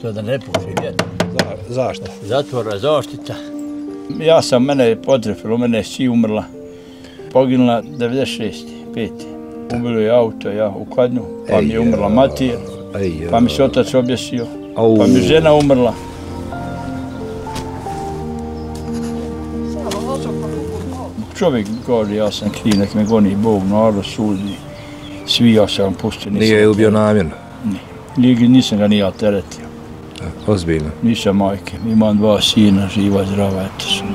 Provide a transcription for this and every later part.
To da ne puši vjetar. Zašto? Zatvora, zaštita. Mene je potrefilo, mene je ći umrla. Poginula 96. 5. Ubilo je auto, ja u Kladnju, pa mi je umrla mater, pa mi se otac objesio, pa mi žena umrla. Čovjek kaže, ja sam kriv, nek me goni Bog, narod sudi, svi ja sam pustio. Nije je ubio namjerno? Nije, nisam ga ni ja teretio. Ozbiljno? Nisam majke, imam 2 sina, živa, zdrava, eto sam.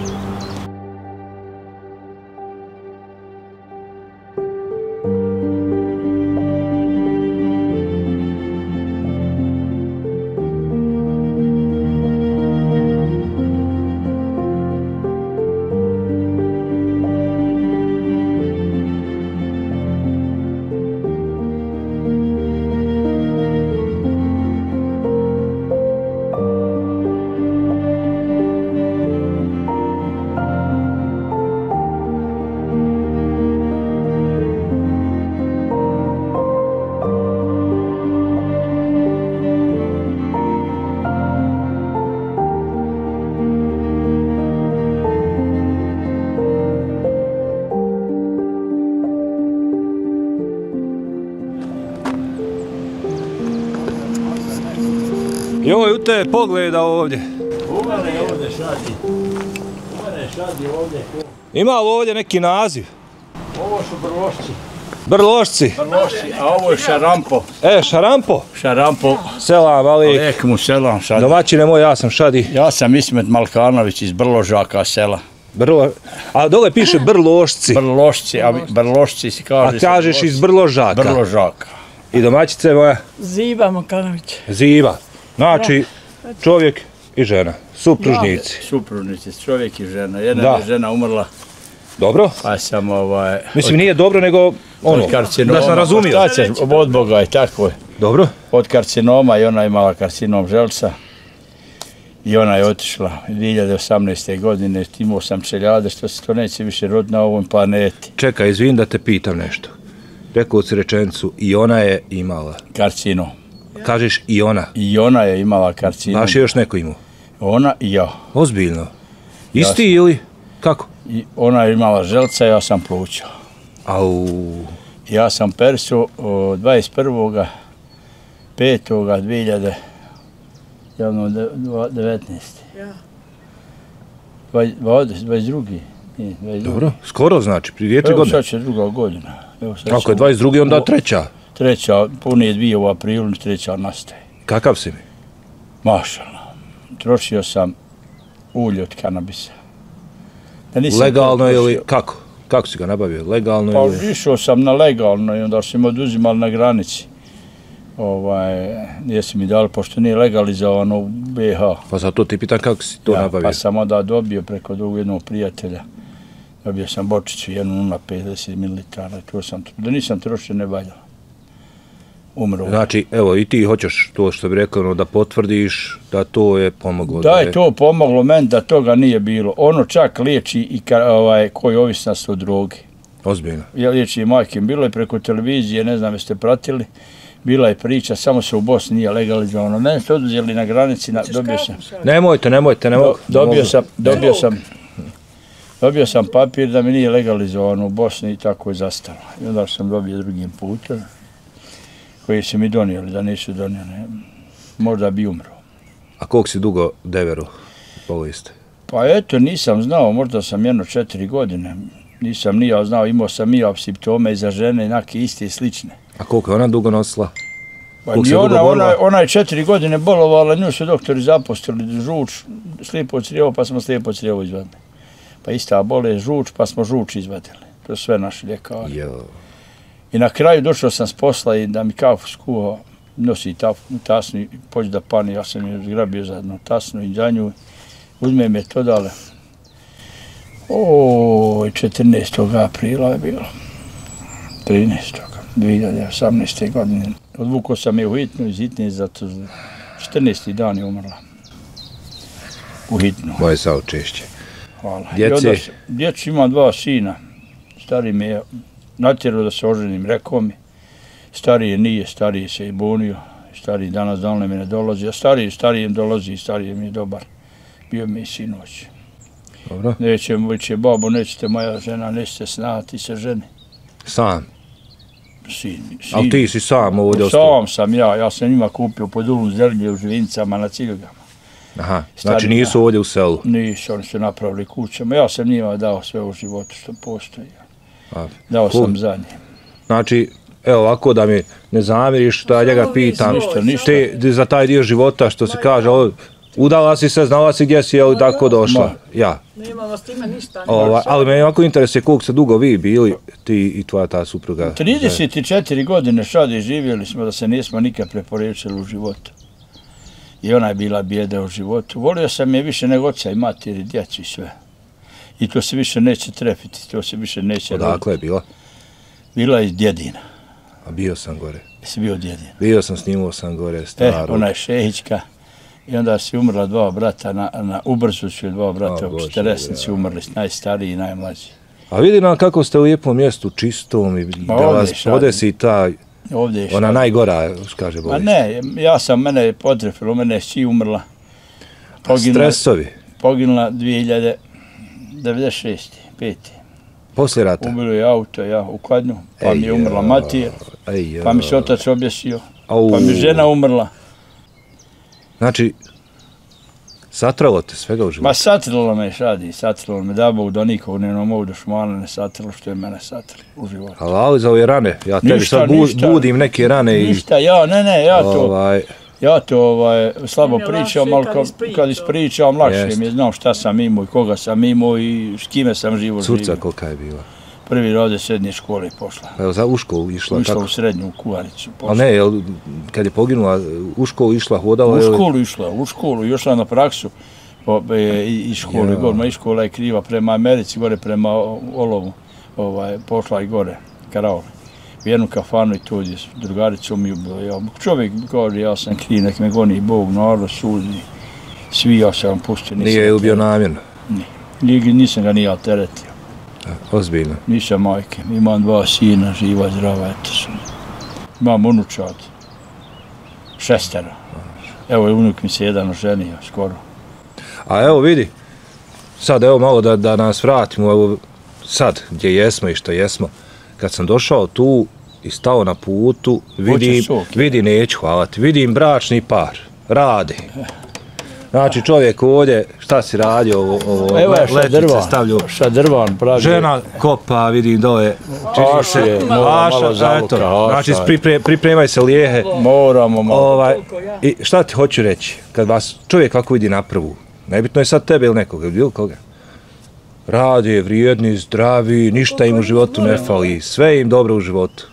Joj, u te pogleda ovdje. U mene ovdje šadi ovdje. Ima li ovdje neki naziv? Ovo su brlošci. Brlošci? Brlošci, a ovo je šarampo. Šarampo? Šarampo. Selam, ali... Lijek mu selam šadi. Domaćine moj, ja sam Šadi. Ja sam Ismet Malkanović iz Brložaka sela. A dole piše Brlošci. Brlošci, a Brlošci si kaže... A kažeš iz Brložaka? Brložaka. I domaćice moja? Ziva Malkanović. Ziva. Znači, čovjek i žena, supružnici. Supružnici, čovjek i žena. Jedna je žena umrla. Dobro. Pa sam Mislim, nije dobro, nego ono, da sam razumio. Šta ćeš, od Boga je tako je. Dobro. Od karcinoma i ona je imala karcinom želuca. I ona je otišla 2018. godine. Imao sam čeljade, što se to neće više roditi na ovom planeti. Čekaj, izvin da te pitam nešto. Rekao si rečenicu, i ona je imala. Karcinom. Kažeš i ona? I ona je imala karcinom. Baš je još neko imao? Ona i ja. Ozbiljno? Isti ili? Kako? I ona je imala želca, ja sam plućao. Au. Ja sam persu 21.5.2019. Ja. 22. Dobro, skoro znači, prije 2 godine. Sad će 2. godina. Ako je 22. onda 3. Treća, punije 2 u aprilu, 3. nastaje. Kakav si mi? Mašalno. Trošio sam ulje od kanabisa. Legalno ili kako? Kako si ga nabavio? Legalno ili? Pa išao sam na legalno i onda su mi oduzimali na granici. Jesi mi dali, pošto nije legalizovano u BiH. Pa zato ti pitan kako si to nabavio? Pa sam onda dobio preko jednog prijatelja. Dobio sam bočiću 1,050 ml. Da nisam trošio, ne valjalo. Umro. Znači, evo, i ti hoćeš to što bi rekao, da potvrdiš da to je pomoglo. Da je to pomoglo meni, da toga nije bilo. Ono čak liječi i koji ovisnost od droge. Ozbiljno. Ja liječi i majke. Bilo je preko televizije, ne znam jeste pratili, bila je priča, samo se u Bosni nije legalizovano. Ne, ste oduzeli na granici, dobio sam... Nemojte, ne mogu. Dobio sam papir da mi nije legalizovano u Bosni i tako je zastalo. I onda sam dobio drugim putem, koji su mi donijeli, da nisu donijeli. Možda bi umro. A koliko si dugo deveru bolesti? Pa eto, nisam znao, možda sam 4 godine. Nisam ni ja znao, imao sam i simptome i za žene, jednake iste i slične. A koliko je ona dugo nosila? Ona je 4 godine bolovala, nju su doktori zapostili žuč, slijepo crijevo, pa smo slijepo crijevo izvadili. Pa ista bolest, žuč, pa smo žuč izvadili. To su sve naši ljekari. I na kraju došao sam s posla i da mi kafu skuhao, nosi tasnu i pođe da pani, ja sam je zgrabio za jednu tasnu i za nju, uzme me to dale. 14. aprila je bilo, 13. 2018. godine. Odvukao sam je u hitnu, iz hitne, zato 14. dan je umrla. U hitnu. Moje saučešće. Hvala. Djece? Djeci imam 2 sina. Stari me je natjerao da se oženim, rekao mi. Stariji nije, stariji se i bunio. Stariji danas dalne mi ne dolazi, a starijem dolazi i stariji mi je dobar. Bio mi i sinoć. Dobro. Neće babo, nećete moja žena, nećete snati se ženi. Sam? Sin. Ali ti si sam ovdje ostao? Sam sam ja sam njima kupio pod Ulum Zrlje u Živincama na Ciljugama. Aha, znači nisu ovdje u selu? Nisu, oni su napravili kućama. Ja sam njima dao sve u životu što postoji. Dao sam za njim. Znači, evo ovako da mi ne zamiriš, da njega pitam, te za taj dio života što se kaže, udala si se, znala si gdje si, je li tako došla? Ja. Nemamo s time ništa. Ali me jako interesuje koliko ste dugo vi bili, ti i tvoja ta supruga. 34 godine šade živjeli smo da se nismo nikad preporečili u životu. I ona je bila bijeda u životu. Volio sam je više nego oca i materi, djecu i sve. I to se više neće trefiti, to se više neće roditi. Odakle je bila? Bila je iz Djedina. A bio sam gore. Jesi bio Djedina? Bio sam, snimao sam gore starog. Ona je Šehićka. I onda si umrla 2 brata, na Ubrzu su 2 brata, u Čteresnici umrli, najstariji i najmlađi. A vidi nam kako ste u lijepom mjestu, čistom, i da vas podesi ta, ona najgora, kaže bolest. Ma ne, mene je potrefilo, mene je si umrla. Stresovi? Poginula 2096. 5. Poslije rata? Ubilo je auto, u Kladnju, pa mi je umrla mater, pa mi se otac objesio, pa mi žena umrla. Znači, satralo te svega u životu? Ma satralo me šadi, satralo me, da Bog do nikog ne mogu do šmala ne satralo što je mene satralo u životu. Ali za ove rane, ja tebi sad budim neke rane i... Ništa, ja to slabo pričam, ali kad ispričam lakše mi je, znam šta sam imao i koga sam imao i s kime sam živo živio. Curca kolika je bila? Prvi rode srednje škole pošla. Evo, u školu išla? Išla u srednju, u Kuvaricu. Ali ne, kad je poginula, u školu išla, hodala? U školu išla na praksu iz škole. Iz škola je kriva prema Americi, gore prema Olovu. Pošla i gore, Karaole. U jednu kafanu i tu gdje s drugaricom i ubilo. Čovjek kaže, ja sam kriv, nek me goni Bog, narod, sudni. Svi ja sam pustio. Nije je ubio namjerno? Nije. Nisam ga nije teretio. Ozbiljno? Nisam majke. Imam 2 sina, živa, zdrava, eto su. Imam unučad. 6. Evo je unuk mi se jedan oženio, skoro. A evo vidi, sad evo malo da nas vratimo, evo sad gdje jesmo i što jesmo. Kad sam došao tu i stao na putu, neću hvalati, vidim bračni par, radi. Znači čovjek ovdje, šta si radio, ovo letnice stavljaju. Šta drvan pravi. Žena kopa, vidim dole. Aše, malo zaluka. Znači pripremaj se lijehe. Moramo malo. I šta ti hoću reći, kad vas čovjek ovako vidi na prvu, nebitno je sad tebe ili nekoga, bilo koga. Rade, vrijedni, zdravi, ništa im u životu ne fali, sve im dobro u životu.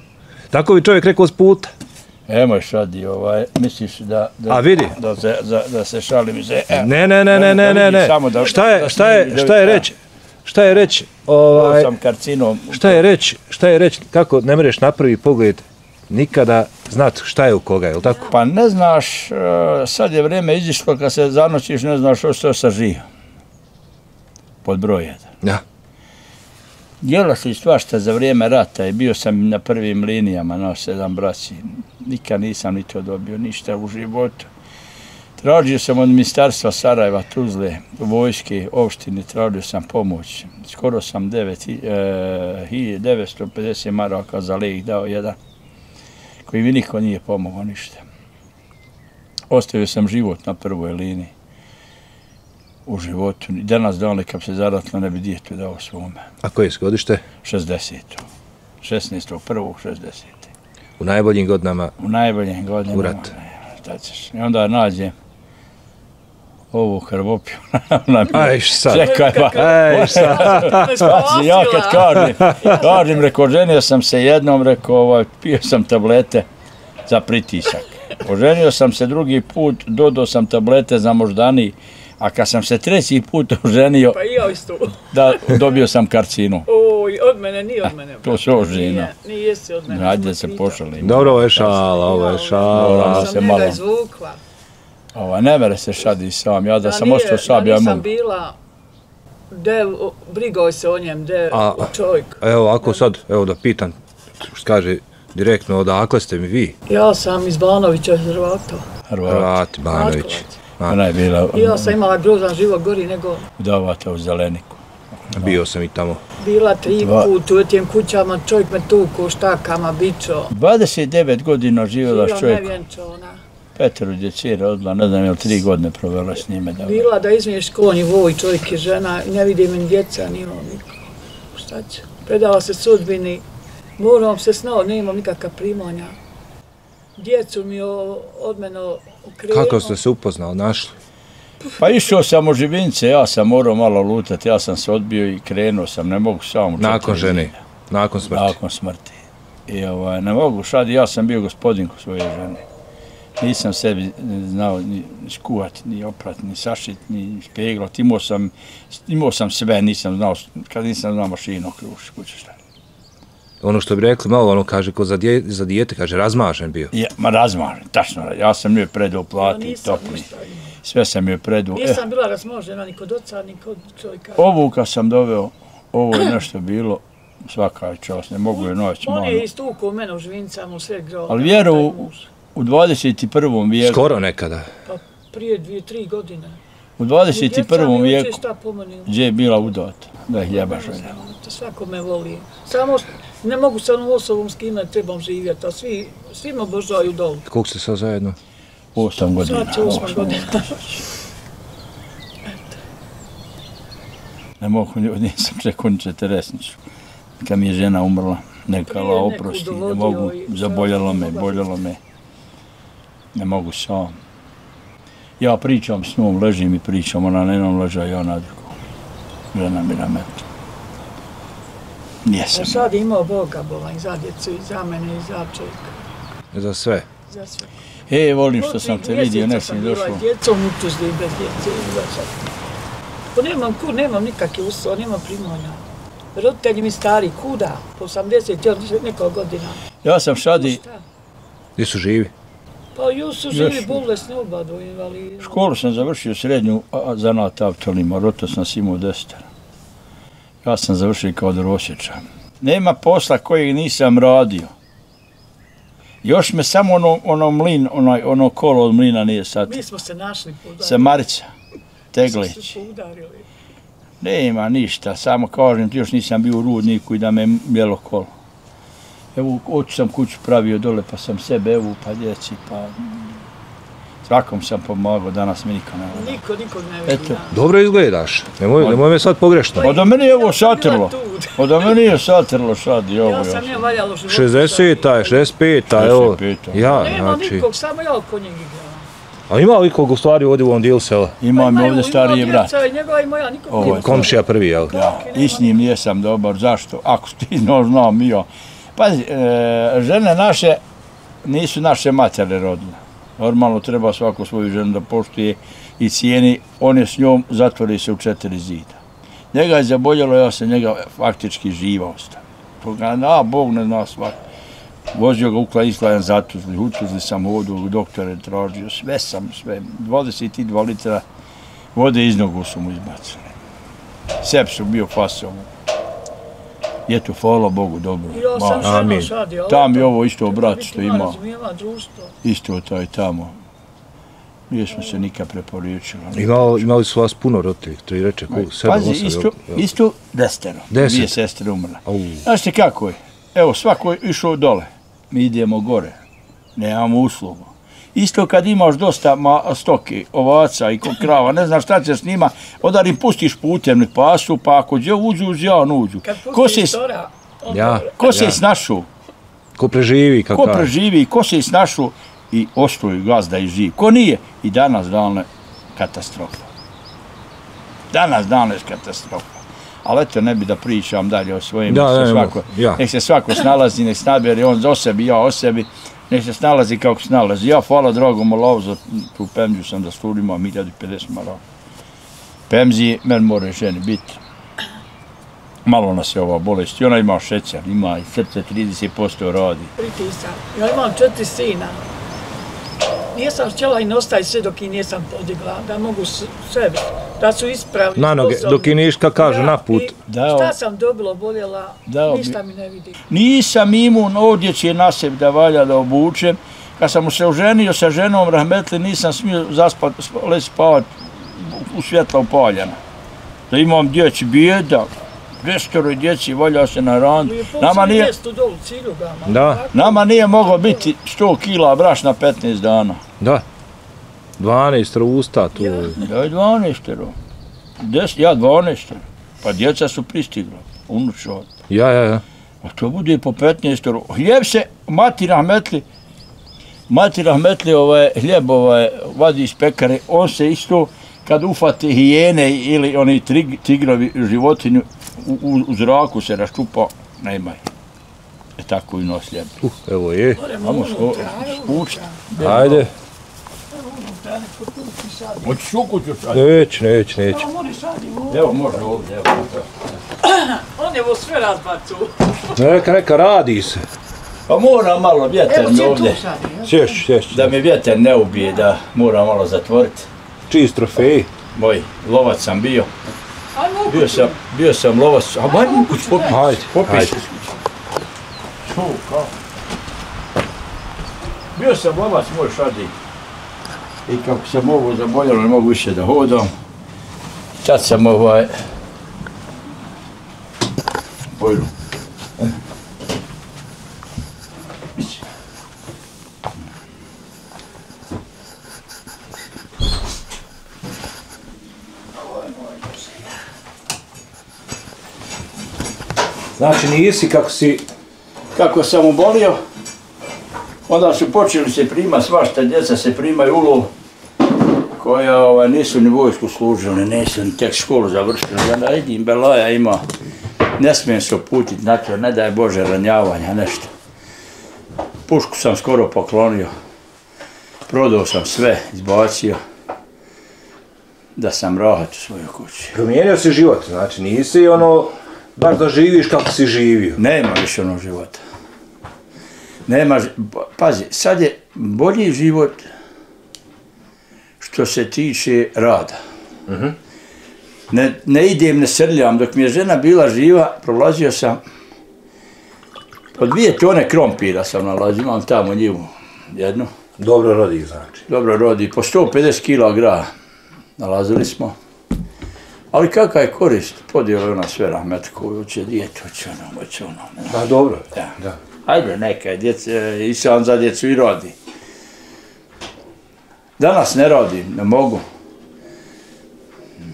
Tako bi čovjek rekao s puta. Emoj šadi, misliš da se šalim za... Ne. Šta je reći? Sam karcinom. Šta je reći, kako ne mereš na prvi pogled nikada znati šta je u koga, je li tako? Pa ne znaš, sad je vrijeme izišlo kad se zanoćiš, ne znaš što sa živ. Pod broj 1. Ja. Djelo se i svašta za vrijeme rata i bio sam na prvim linijama, 7 braći. Nikad nisam ni to dobio, ništa u životu. Tražio sam od ministarstva Sarajeva, Tuzle, vojske, opštine, tražio sam pomoć. Skoro sam 950 maraka za lijek dao jedan, koji mi niko nije pomogao ništa. Ostavio sam život na prvoj liniji. U životu. Danas dali kad se zaratno ne bi djetu dao svome. A koje je godište? 60. 16.1.60. U najboljim godinama? U najboljim godinama. U rat? I onda nađem ovu krvopiju. Čekaj ja kad kažem, rekao, ženio sam se jednom, rekao, pio sam tablete za pritisak. Oženio sam se drugi put, dodao sam tablete za moždani. A kad sam se 3. put oženio, pa i ja isto. Dobio sam karcinu. Oj, od mene, nije od mene. To se ožena. Nije si od mene. Hajde se pošalim. Dobro, ovo je šala. Ja sam njega izvukla. Ne mere se šadi sam, ja da sam ostao sam, ja mogu. Nisam bila brigao se o njem, čovjek. Evo, ako sad, evo da pitam, kaže direktno, odakle ste mi vi? Ja sam iz Banovića, Hrvata. Hrvati, Banović. Ona je bila... Ja sam imala grozan život gori nego... Udavata u Zeleniku. Bio sam i tamo. Bila 3 puta u tim kućama, čovjek me tuko, štakama, bičo. 29 godina živjela s čovjekom. Nevjenčana. Petero djecira odla, ne znam, je li 3 godine provela s njime. Bila da izmiješ konji, voj, čovjek je žena, ne vidi mi djeca, nimam niko. Šta će? Predala se sudbini, moram se snao, nemam nikakva primanja. Djecu mi od mene okrenuo. Kako ste se upoznali, našli? Pa išao sam u Živince, ja sam morao malo lutati, ja sam se odbio i krenuo sam, ne mogu samo... Nakon žene, nakon smrti? Nakon smrti. I ne mogu šadi, ja sam bio gospodin kod svoje žene. Nisam sebi znao ni skuhati, ni oprati, ni sašiti, ni špeglati. Imao sam sve, nisam znao, kad nisam znao mašinu okrušiti, kuće šta. Ono što bi rekli, malo ono kaže, ko za dijete, kaže, razmažen bio. Ja, razmažen, tačno. Ja sam joj predao plati, topli. Sve sam joj predao. Nisam bila razmožena ni kod oca, ni kod čovjeka. Ovu kad sam doveo, ovo je nešto bilo, svaka je čast, ne mogu je noći. On je istukao mene u Živincama, u sred grada. Ali vjeru u 21. vijeku. Skoro nekada. Pa prije 2-3 godine. U 21. vijeku, gdje je bila udata, da je hljeba želja. Svako me voli. Samo ne mogu sa onom osobom s kime trebam živjeti, a svi me obožavaju dolu. Koliko ste sad zajedno? 8 godina. Sad će 8 godina. Ne mogu, nisam čekao ni 40. Kad mi je žena umrla, nekala oprosti, ne mogu, zaboljalo me. Ne mogu sam. Ja pričam s njom, ležim i pričam, ona na jednom leža, ja na drugom. Žena mi na metu. Nijesam. Sad imao Boga bolan, za djecu, i za mene, i za čovjeka. Za sve? Za sve. Volim što sam te vidio, nesim došlo. Mjeseca sam bila djecom, utužli bez djece. Pa nemam kud, nemam nikakve uslova, nemam primanja. Roditelji mi stari, kuda? Po 80 nekog godina. Ja sam šadi... Gdje su živi? Pa još su živi bolesni obadu, invalidi. Školu sam završio srednju zanat avtolima, roto sam imao 10. Ja sam završio kao drosječan. Nema posla kojeg nisam radio. Još me samo ono mlin, ono kolo od mlina nije sad. Mi smo se našli podarili. Sa Marica, Teglić. Mi smo se podarili. Nema ništa, samo kažem ti još nisam bio u Rudniku i da me bijelo kolo. Evo, oči sam kuću pravio dole, pa sam sebe, evo, pa djeci, pa... Svakom sam pomagao, danas mi niko ne vodi. Nikog ne vidi. Dobro izgledaš, nemoj me sad pogrešno. Od meni je ovo satrlo. Od meni je satrlo sad i ovo. Ja sam ne valjalo životu. 60-a, 65-a, evo. Ja, nema znači... nikog, samo ja oko njeg igrala. A ima li ikog u stvari ovdje u ovom dijelu sela? Imam ovdje stariji brat. Njegova i moja, nikog nije. Komšija prvi, jel? Ja, i s njim nisam dobar, zašto? Ako ti znam i ja. Pazi, žene naše nisu naše matere rodne. Normalno treba svako svoju ženu da poštuje i cijeni. On je s njom, zatvori se u 4 zida. Njega je zaboljelo, ja sam njega faktički živa ostao. Bog ne zna svak. Vozio ga uklajan utuzli sam vodu, doktore tražio, sve. 22 litra vode iz nogu su mu izbacili. Sepsu bio fasom. Je to, hvala Bogu, dobro. Ja sam ženo šadio. Tam je ovo isto brat što ima. Isto taj tamo. Nismo se nikad preporučili. Imali su vas puno roditelji, to i reče, 7-8. Pazi, isto 10. 2 sestre umrle. Znaš ti kako je? Evo, svako je išao dole. Mi idemo gore. Nemamo uslugu. Isto kad imaš dosta stoke, ovaca i krava, ne znaš šta će s njima, onda im pustiš putem, nek pasu, pa ako uđu, uđu. Ko se snašu? Ko preživi, kako Ko preživi, ko se snašu i ostoji gazda i živ. Ko nije? I danas dalne katastrofa. Ali eto, ne bi da pričam dalje o svojim, nek se svako snalazi, nek snaberi on o sebi, ja o sebi. Nek se snalazi kako se snalazi. Ja, hvala dragom Allahu, za tu pemziju sam da služim, imam 1050 maraka. Pemziji, meni mora ženi biti. Malo nas je ova bolest. I ona ima šećer, ima i srce 30% radi. Pritisak. Ja imam 4 sina. Nisam htjela i ostaviti sve dok i nisam podigla, da mogu sebi, da su ispravni. Na noge, dok i ništa kažu na put. Šta sam dobila, boljela, ništa mi ne vidi. Nisam imun odjeće na sebi da valja da obučem. Kad sam se oženio sa ženom rahmetli, nisam smio leći spavati u svjetla upaljena. Da imam djeci bijeda, 200 djeci valja se na randu. Nama nije moglo biti 100 kila brašna 15 dana. Da. 12 usta tu. Da, 12. Ja 12. Pa djeca su pristigla, unučovat. Ja. A to bude po 15. Hljeb se, mati rahmetli hljeb vadi iz pekare, on se isto kad ufate hijene ili oni tigrovi životinju, u zraku se raščupa, nemaj. Tako i nos hljeb. Evo je. Vamo spušti. Ajde. Hoćeš šukuću sad? Neće. Evo može ovdje, evo. On je ovo sve razbacu. Neka radi se. Pa mora malo vjetar mi ovdje. Sješću. Da mi vjetar ne ubije, da mora malo zatvoriti. Čist trofej. Moj, lovac sam bio. Bio sam lovac. A baj mu kuć popis. Bio sam lovac moj šadi. I kako sam ovo zaboljalo, ne mogu više da hodam. Sad sam bojlu. Znači nisi kako sam obolio, onda su počeli se primati svašta, djeca se primaju u lov, koja nisu ni vojsku služili, nisu ni tek školu završili, da vidim belaja ima, ne smijem se uputiti na to, ne daj Bože ranjavanja, nešto. Pušku sam skoro poklonio, prodao sam sve, izbacio, da sam rahat u svojoj kući. Promijenio si život, znači nisi baš da živiš kako si živio. Nema više onog života. Pazi, sad je bolji život što se tiče rada. Ne idem, ne srljam. Dok mi je žena bila živa, prolazio sam, po 2 tone krompira sam nalazio, imam tamo njivu jednu. Dobro rodi, znači. Dobro rodi, po 150 kila graha nalazili smo. Ali kakva je korist? Podijelo je ona sve rahmetko, hoće dijete, hoće ono. Da, dobro. Da. Ajde, neka je, i sam za djecu i rodi. Danas ne radim, ne mogu.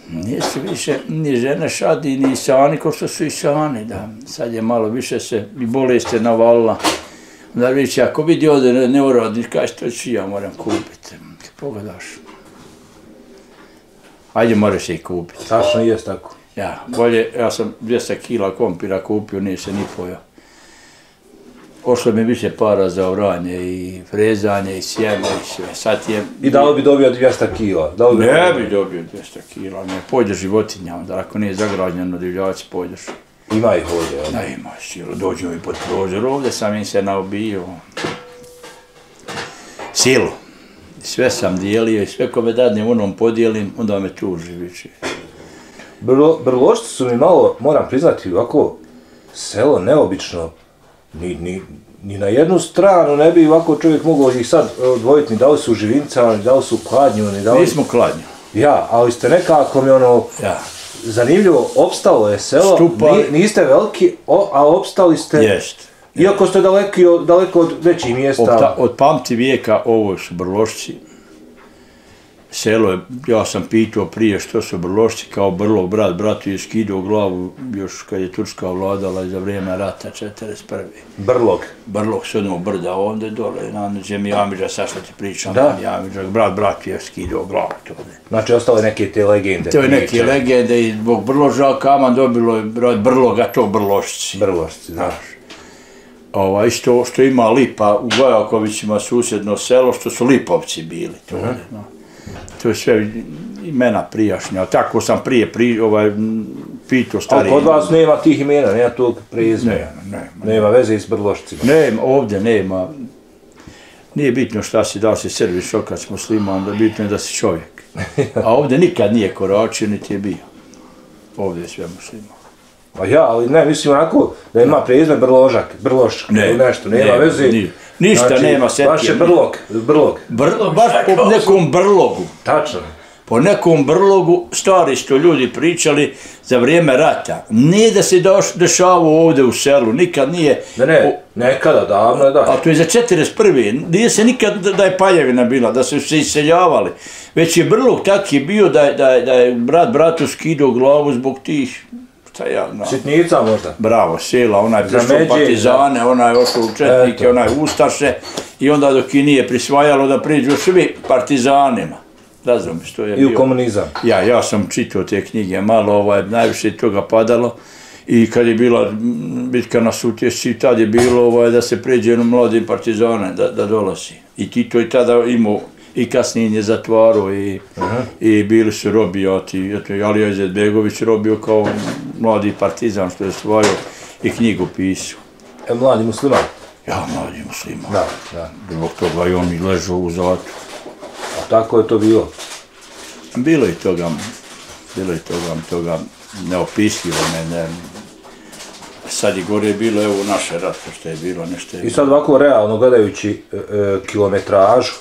Nisu više ni žene šadi, ni sani ko što su i sani, da. Sad je malo više se i bolest je navalila. Onda viće, ako vidi ovdje ne uradi, kaži to ću ja moram kupiti. Pogledaš. Ajde, moraš se i kupiti. Tačno jest tako. Ja, bolje, ja sam 200 kila kompira kupio, nije se ni pojao. Pošlo mi više para za oranje i frezanje i sjeme i sve. Sad je... I da li bi dobio 200 kila? Ne bi dobio 200 kila, ne. Pojdeš životinja, onda ako nije zagrađeno divljaci, pojdeš. Ima ih ovdje, jel? Da, ima silo, dođu mi pod prozor, ovdje sam im se naobio. Silu. Sve sam dijelio i sve ko me dadnem onom podijelim, onda me tuži više. Brlošci su mi malo, moram priznati, ovako selo neobično, ni na jednu stranu ne bi ovako čovjek mogao ih sad odvojiti, ni da li su Živincama, ni da li su Kladnju, ni da li... Nismo Kladnju. Ja, ali ste nekako mi zanimljivo, opstalo je selo, niste veliki, a opstali ste... Jest. Iako ste daleko od većih mjesta... Od pamti vijeka ovo su Brlošci. Selo je, ja sam pitao prije što su Brlošci, kao Brlog, bratu je skidao glavu još kad je Turska vladala za vrijeme rata 1941. Brlog? Brlog s onog brda ovdje dole, na zemlji Amidža, sad što ti pričam, Amidža, brat je skidao glavu tole. Znači ostale neke te legende? To je neke legende i zbog Brloža Kaman dobilo je Brloga, to Brlošci. Brlošci, da. Isto što ima Lipa, u Gojakovićima susjedno selo, što su Lipovci bili. To je sve imena prijašnja, tako sam prije pitao stariji. Ali kod vas nema tih imena, nema tog prezimena? Nema veze i s Brlošcima? Nema, ovdje nema. Nije bitno šta si, da li si Srbi, šokac, musliman, da bitno je da si čovjek. A ovdje nikad nije koračio, niti je bio. Ovdje je sve musliman. Pa ja, ali ne, mislim onako da ima prezime Brlošak, nešto, nema veze. Ništa znači, nema setke. Baš je Brlog. Baš po nekom brlogu. Tačno. Po nekom brlogu, stari što ljudi pričali za vrijeme rata. Nije da se dešavao ovdje u selu, nikad nije. Ne, nekada, davno je da. A to je za 41. Nije se nikad da je paljevina bila, da su se iseljavali. Već je brlog tak je bio da je brat bratu skidao glavu zbog tih, šta ja znam. Sitnica možda. Bravo, sela, onaj prišao partizane, onaj ošao u četnike, onaj ustaše i onda dok i nije prisvajalo da priđu svi partizanima. Razum, što je I u komunizam. Ja sam čitao te knjige, malo najviše toga padalo i kad je bila bitka na Sutjesci, tad je bilo da se pređe mladim partizane da dolazi. I Tito je tada imao i kasnije je zatvarao i bili su robijati. Alija Izetbegović robio kao mladi partizan što je stvorio i knjigu pisao. Mladi musliman? Ja, mladi musliman. Da. Zbog toga i oni ležu u zatvoru. A tako je to bilo? Bilo je toga neopisljivo. Sad i gore je bilo, evo naše rat, što je bilo nešto. I sad ovako realno gledajući kilometražu,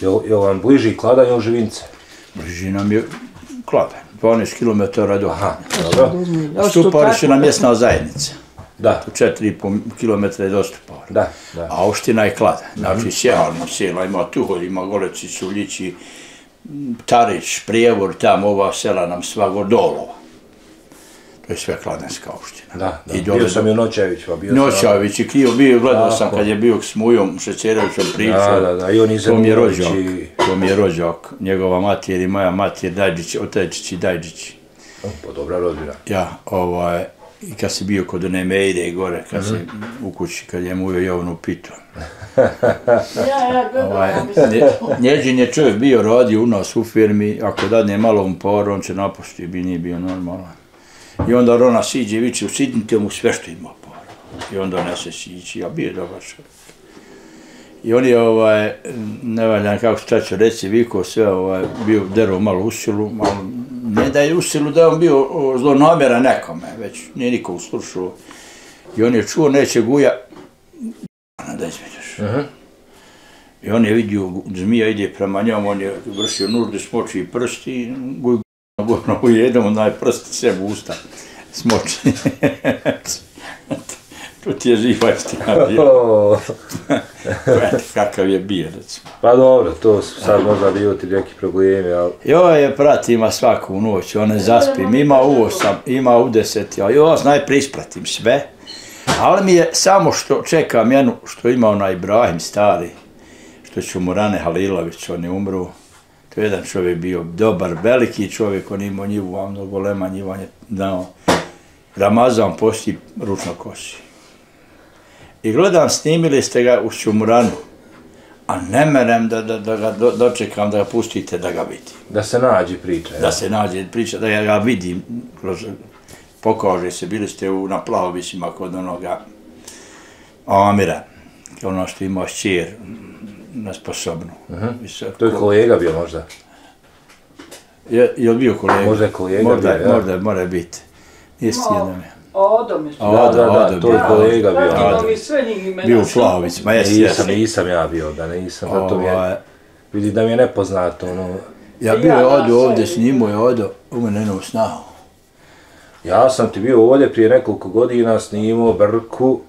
je vam bliži kladanje u Živince? Bliži nam je kladanje, 12 km do. Aha, dobro. Stupari su nam mjesna zajednica. Da. 4,5 km je do Stupara. Da. A opština je Kladanj. Znači, sjehalno sela, ima Tuholj, ima Goleci, Suljići, Tarić, Prijevor, tamo ova sela nam sva Dolova. To je sve Kladanjska opština. Da. Bio sam i u Noćajeviću. Noćajević je krivo bio, gledao sam kad je bio s Mujom Šecerovićom pričao. Da, i on Izemunović. To mi je rođak, njegova mater i moja mater, Otajčić i Dajđić. Pa dobra rodbina. Ja, i kad si bio kod one Mejde gore, kad si u kući, kad je Mujo Jovnu pitao. Njeđin je čovjek bio radio u nas u firmi, ako dadne malo uporu, on će napustiti, bi nije bio normalan. I onda ona siđe i viče, usidnite mu sve što ima poru. I onda nese sići, a bio je dobar čovjek. I on je, ne valjam kako šta ću reći, vikao sve, bio derao malo u silu, ne da je u silu, da je on bio zlonamjeran nekome, već nije niko uslušao. I on je čuo, neće guja, da izmeđeš. I on je vidio, zmija ide prema njom, on je vršio nužde, smoči prsti i guj gorno ujedemo, onaj prst sebi u usta smoči. To ti je živa istina bio. Kakav je bio, recimo. Pa dobro, to sad možda bio ti neki problemi, ali... Joj je pratima svaku noć, on ne zaspim, ima u 8, ima u 10, joj najprije ispratim sve, ali mi je samo što čekam jednu, što ima onaj Ibrahim stari, što će mu Rane Halilović, on je umru. To je jedan čovjek bio dobar, veliki čovjek, on imao njivu, a mnogo golema njiva je dao. Ramazan posti ručno kosi. I gledam, snimili ste ga u Čumuranu, a ne merem da ga dočekam, da ga pustite, da ga vidim. Da se nađe priča. Da se nađe priča, da ga vidim. Pokaže se, bili ste na Plahovisima kod onoga Amira, ono što imao šćer nesposobnu. To je kolega bio možda? Je li bio kolega? Možda je kolega bio, ja. Možda, mora biti. Nije stijedno mi. Odo mi su. Da, to je kolega bio. Bio u Plahovicima, Nisam ja bio, da nisam, zato mi je, vidi da mi je nepoznato, ono... Ja bio je Odo ovdje, snimao je Odo, u mene jednom snahu. Ja sam ti bio ovdje prije nekoliko godina, snimao Brku,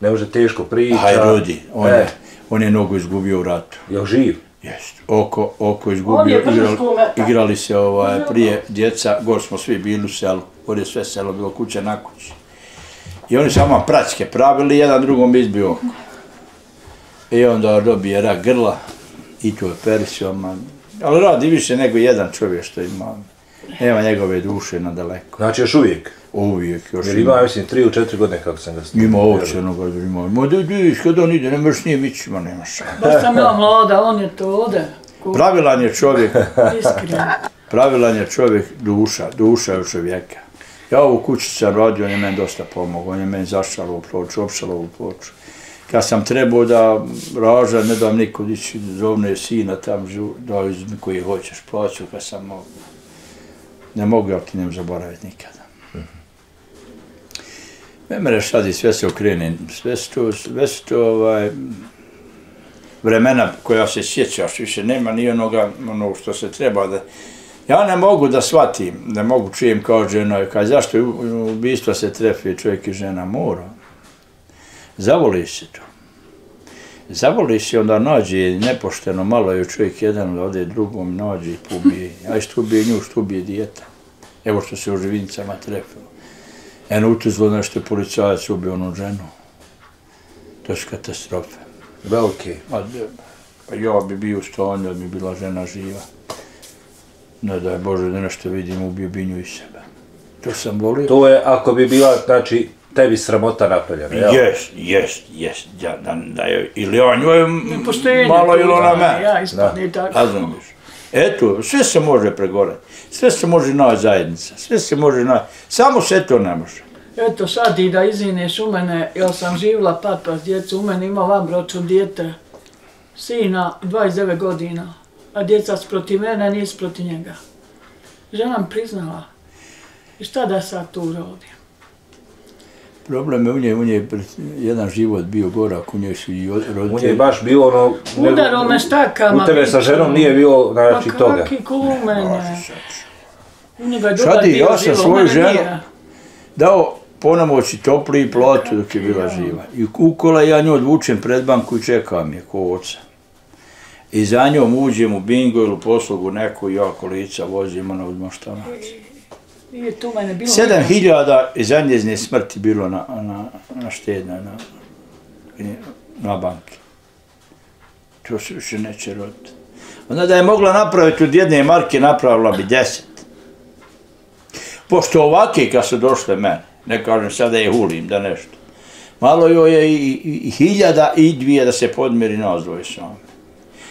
ne može teško priča. Hajrudi, on je nogu izgubio u ratu. Je živ? Jest, oko izgubio, igrali se prije djeca, gore smo svi bili u selu, gore je sve selo, bilo kuća na kući. I oni samo pracke pravili, jedan drugom izbio oko. I onda dobije rak grla, i to je perisio, ali radi više nego jedan čovjek što ima. Nema njegove duše nadaleko. Znači još uvijek? Uvijek, još jer ima, mislim, 3 ili 4 godine kako sam ga snimao. Ima ovdje onoga, ima. Ma da vidiš, kad on ide, ne možeš nije vići, ma nema šta. Baš sam ja mlada, on je to ode. Pravilan je čovjek. Pravilan je čovjek duša u čovjeka. Ja ovu kuću sam radio, on je meni dosta pomogao, on je meni zašalo u ploču, opšalo u ploču. kad sam trebao da raža, ne dam nikud ići, zovne sina tam, da izmi koji hoćeš, plaću kad sam mogu. Ne mogu, ja ti nem zaboraviti nikada. Ne mereš sad i sve se okrene, sve su to vremena koja se sjećaš, više nema ni onoga što se treba da... Ja ne mogu da shvatim, ne mogu čujem kao žena, kaj zašto ubistvo se trefi čovjek i žena mora. Zavoliš se to. Zavoliš se, onda nađe nepošteno, malo je čovjek jedan, da ode drugom, nađe i pobije. A što ubije nju, što ubije dijeta. Evo što se u Živinicama trefilo. Eno utuzlo nešto je policajac ubio onu ženu. To su katastrofe. Velike. Pa ja bi bio u stanju, da bi bila žena živa. Ne daj Bože da nešto vidim, ubio bi nju i sebe. To sam volio. To je ako bi bila, znači, tebi sramota napravljena, jel? Jest. Da je ili on njoj malo ili ona mene. Ja ispadne tako. Razumiješ. Eto, sve se može pregorati. Sve se može naći zajednica. Sve se može naći. Samo se to ne može. Eto sad i da izineš u mene, ja sam živjela papa s djecom, u mene ima vanbračno dijete, sina 29 godina, a djeca su protiv mene, nisu protiv njega. Žena mi priznala. I šta da sad tu rodim? Problem je u njej jedan život bio gorak, u njej su i roditelji. U njej je baš bilo ono... Udaro me štakama. U tebe sa ženom nije bilo, znači, toga. Pa kaki ko u mene? U njega je dobar Šadi, bio ja sam živo, svoju ženu dao ponamoći topli i platu dok je bila živa. I ukola ja nju odvučem pred banku i čekam je ko oca. I za njom uđem u bingo ili poslugu neku i ja kolica vozim, ona uzma šta naći. 7.000 iza njezine smrti bilo na štednoj, na banki. To se više neće roditi. Onda da je mogla napraviti od 1 marke, napravila bi 10. Pošto ovake kad su došle mene, ne kažem sada je hulim da nešto, malo joj je i 1.000 i 2 da se podmiri nazvoje sami.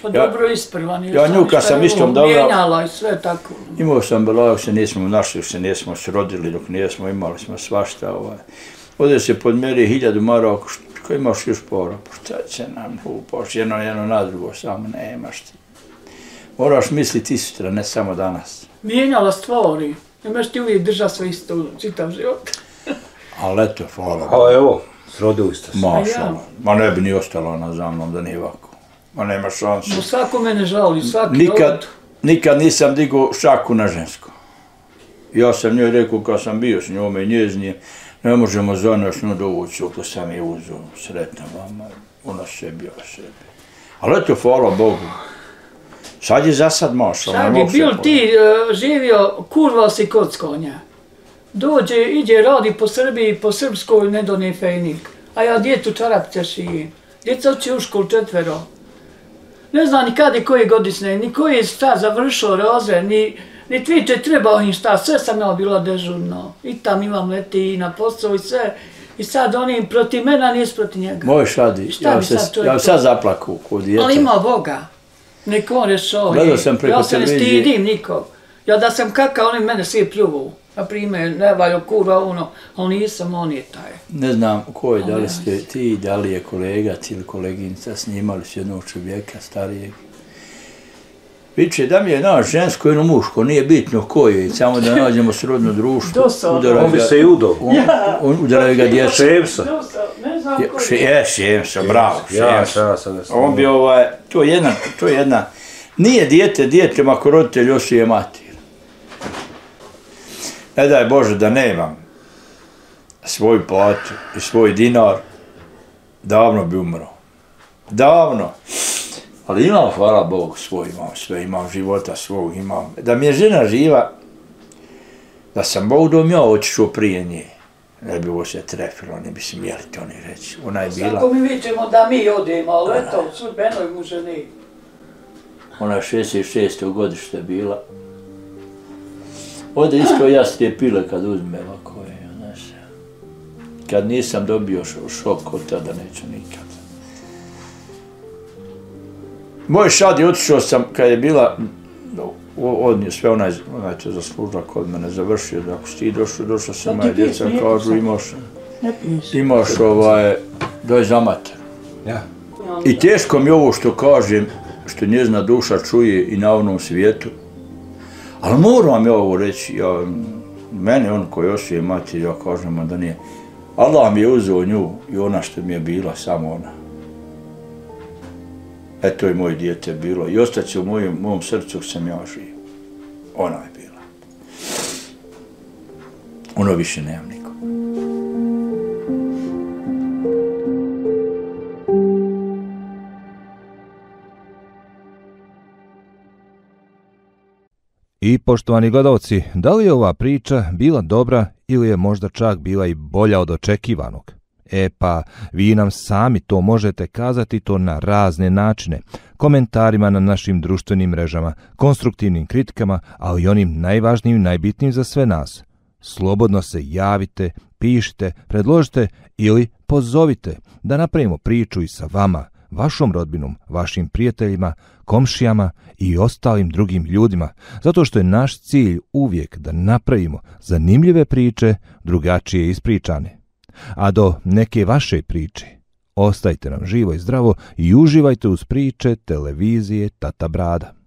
Pa dobro isprvan. Ja nju kad sam istom dobro... Mijenjala i sve tako. Imao sam belaju, se nismo našli, se nismo srodili dok nismo, imali smo svašta. Ovdje se podmeri 1.000 maraka, ko imaš još pora, pa šta će nam upaš, jedno na drugo, samo nemaš ti. Moraš misliti sutra, ne samo danas. Mijenjala stvari, nemaš ti uvijek držati sve isto, čitav život. Ali eto, hvala. A evo, srodili ste se. Ma ne bi ni ostala ona za mnom da nije ovako. Ma nema šanse. No svako mene žali, svaki rod. Nikad nisam digao šaku na žensko. Ja sam njoj rekao kad sam bio s njome i njeznijem, ne možemo za nas nju dovući, to sam je uzeo, sretna vama, ona sebi. Ali eto, hvala Bogu. Sad je za sad mašal. Sad je bil ti živio, kurval si kockonja. Dođe, ide, radi po Srbiji, po Srpskoj, ne done fejnik. A ja djetu čarapce šijem. Djeca uči u školu 4. Ne zna ni kada i koje godišnje, ni koji je šta završio razred, ni tviče trebao im šta, sve sam ja bila dežurno. I tam imam leti i na posao i sve. I sad oni protiv mene, nisu protiv njega. Moj Šadi, ja sad zaplaku kod djece. Ali ima Boga. Nek on rešao. Ja se ne stidim nikog. Ja da sam kakao, oni mene svi pljuvu. Na primjer, ne valjo kurva ali nisam, on je taj. Ne znam ko je, da li ste ti, da li je kolega ili koleginica, snimali su jednog čovjeka starijeg. Viče da mi je naš žensko jedno muško, nije bitno ko je, samo da nađemo srodno društvo. On bi se i udao. Udaraju ga djeca. Šemsa. Šemsa, bravo, Šemsa. On bi to je jedna, nije dijete, ako roditelj osuje matir. Ne daj Bože da nemam svoju platu i svoj dinar, davno bi umro. Davno. Ali imam, hvala Bogu, svoj imam sve, imam života svog, imam. Da mi je žena živa, da sam Bog dom ja otišao prije nje. Ne bi ovo se trefilo, ne bi smjeli to ni reći. Ona je bila... Svako mi vićemo da mi odemo, ali eto, sudbenoj mu ženi. Ona je 66. godište bila. Ovdje isto ja strijepile kad uzme ovako je, znaš. Kad nisam dobio šok od tada, neću nikad. Moj Šadi, otišao sam kad je bila, odnio sve, onaj to zaslužila kod mene, završio, ako si ti došao sam, moja djeca kažu, imaš, doj za mater. Ja. I teško mi ovo što kažem, što njezina duša čuje i na onom svijetu. Ali moram ja ovo reći, mene on koji osvije mati, ja kažem da nije. Allah mi je uzeo nju i ona što mi je bila, samo ona. Eto je moje dijete bilo i ostaće u mom srcu sam ja živ. Ona je bila. Ono više nemam niko. I poštovani gledalci, da li je ova priča bila dobra ili je možda čak bila i bolja od očekivanog? Pa vi nam sami to možete kazati to na razne načine, komentarima na našim društvenim mrežama, konstruktivnim kritikama, ali i onim najvažnijim, najbitnijim za sve nas. Slobodno se javite, pišite, predložite ili pozovite da napravimo priču i sa vama, vašom rodbinom, vašim prijateljima, komšijama i ostalim drugim ljudima, zato što je naš cilj uvijek da napravimo zanimljive priče, drugačije ispričane. A do neke vaše priče, ostajte nam živo i zdravo i uživajte uz priče televizije Tata Brada.